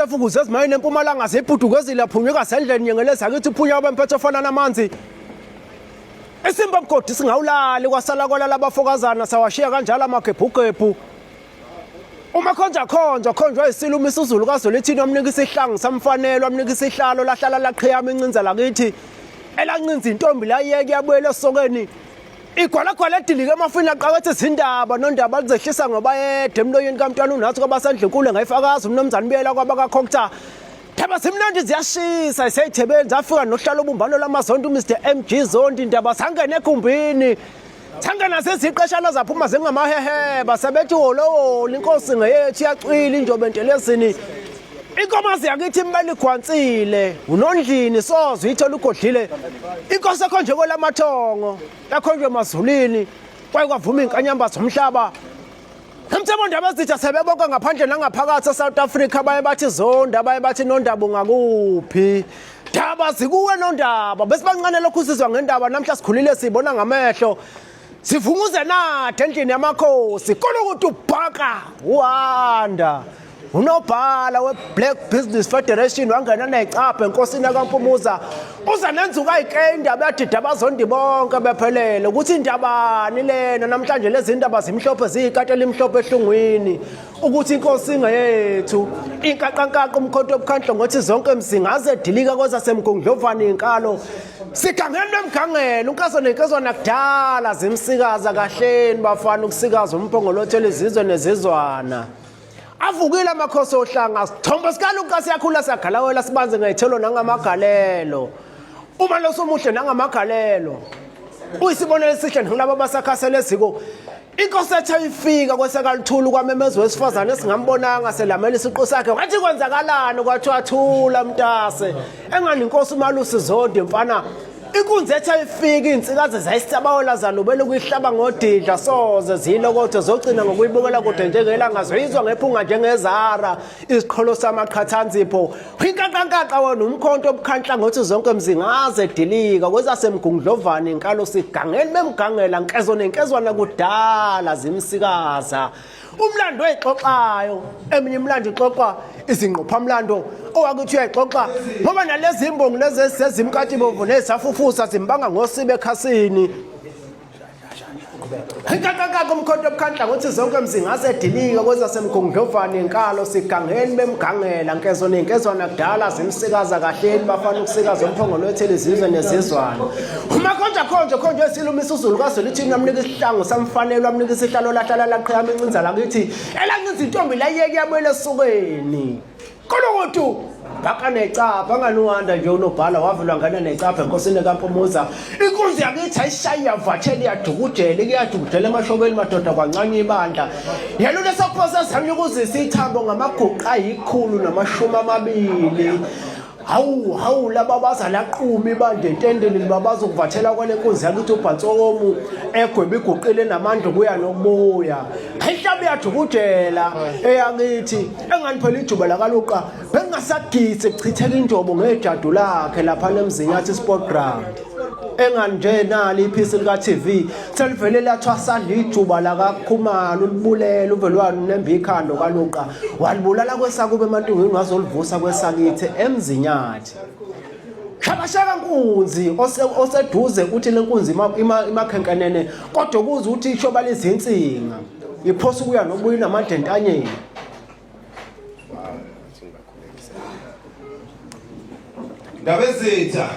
Efukuze ezimayini eMpumalanga ziphudukezile aphunyuka sendleni nyengeleza akithi uphunya abemphethe ofana namanzi. Isimba mgodi singawulali kwasala kwala labafokazana sawashiya kanjalo amagebhugebhu. Uma khonjwa isiluma isizulu kaZolithini omnika isihlangu samfanelo amnika isihlalo lahlala laqhiyama incinza lakithi. Elancinza intombi layeke yabuyela esokeni. Igwalagwala edilike emafini aqakethe izindaba nondaba lizehlisa ngoba yede emloyeni kaMntwana unathi kwabasandlenkulu ngayifakaza umnomzana ubiyela kwabakakhokta. Thaba simnandi ziyashisa iseyithebeni zafika nohlalo obumbano lamazondo uMr MG Zondi indaba sangene ekhumbini. Sangena seziqeshana zaphuma zengamahehe basebethi holo inkosi ngeyethu yacwila injobe entelezini. Inkomazi yakithi imbali igwansile unondlini sozo ithola ugodlile inkosi ekhonje kwelamathongo yakhonjwe emazulwini kwayekavuma inkanyamba zomhlaba emthebo ndaba ezitha sebebonke ngaphandle nangaphakathi eSouth Africa baye bathi Zonda baye bathi Nondaba ngakuphi daba zikuwe Nondaba besibancane lokhu sizwa ngendaba namhla sikhulile sibona ngamehlo sivunguze nade endlini yamakhosi kona ukuthi ubhaka uHanda unobhala we-Black Business Federation wangena necapha enkosini kaMpumuza uza nenzuka ayike indaba yathi daba Zondi bonke bephelele ukuthi indabani lena namhlanje lezi indaba zimhlophe ziyikatela imhlophe ehlungwini ukuthi inkosi ngeyethu inkaqanqaqa umkhonto obukhandlo ngothi zonke msingaze edilika kwezasemgungdlovani inkalo sigangene emgangelo unkazo nenkezwana kudala zimsikaza kahleni bafana ukusikaza umphongolothela izizwe nezizwana. Avukile amakhosi ohlanga sithombe sikala unkasi yakhula sagalawela sibanze ngayithelo nangamagalelo uma lo somuhle nangamagalelo uyisibonele sihle ngilabo basakhasela eziko inkosi ethe ifika kwesekalithulu kwamemezwe wesifazane singambonanga selamela isiqo sakhe wathi kwenzakalani kwathi wathula mntase engani inkosi uMalusi Zondi mfana inkunzi ethe ifika insikaze zayisabawela zalubela kuyihlaba ngodidla soze zilokotho zogcina ngokuyibukela kude njengelanga zoyizwa ngephunga njengezara isiqholo samaqhathanzipho inkankankaqa wona umkhonto obukhandla ngothi zonke mzingaze edilika kwezasemgungdlovani inkalo sigangeni bemgangela nkezo nenkezwana kudala zimsikaza umlando oyixoxayo eminye imlando ixoxa izinqophamlando owakuthi uyayixoxa ngoba nalezi imbongi lezi sezimkatibovu nezafufusa zimbanga ngosibe ekhasini inkankankaqa umkhonto obukhandla ngothi zonke mzingaze edilika kwezasemgungdlovani inkalo sigangeni bemgangela nkezo nenkezwana kudala zimsikaza kahleni bafana ukusikaza umphongolwethela izizwe nezizwana uma khonjwa esiluma isizulu kaZolithini amnika isihlangu samfanelo amnika isihlalo lahlala laqhiyama incinza lakithi elancinza intombi layeke yabuyela esokeni kolokuthi baka necapha anganuhanda nje unobhala wavulwa ngana necapha enkosini kaMpumuza inkunzi yakithi ayishaya vatheli yadukudele kuyadukudela emashobeni madoda kwancane ibandla yelo lesophosa zamnye ukuzisa ithambo ngamaguqa ayikhulu nama-20 hawu laba bazalaqhuma ibandla entendeni babaza ukuvathela kwale nkunzi yakithi uBhantsokomu egweba iguqile namandla kuya nokubuya ayihlabe yadukudela eyakithi engani phela ijuba lakaluqa bengasagitse kuchitheka injobo ngejadu lakhe lapha emzini yathi sport ground engani nje nali iphisi lika TV selivele lathwasa lijuba lakaKhumalo ulibulela uvelwano nembikhando kaluqa walibulala kwesakube emantungweni wazolivusa kwesakithi emzinyathi Shabashaka nkunzi oseduze uthi lenkunzi imakhenkenene kodwa kuze uthi ishoba lezinsinga iphosa ukuya nobuyi namadentanyeni Dabezitha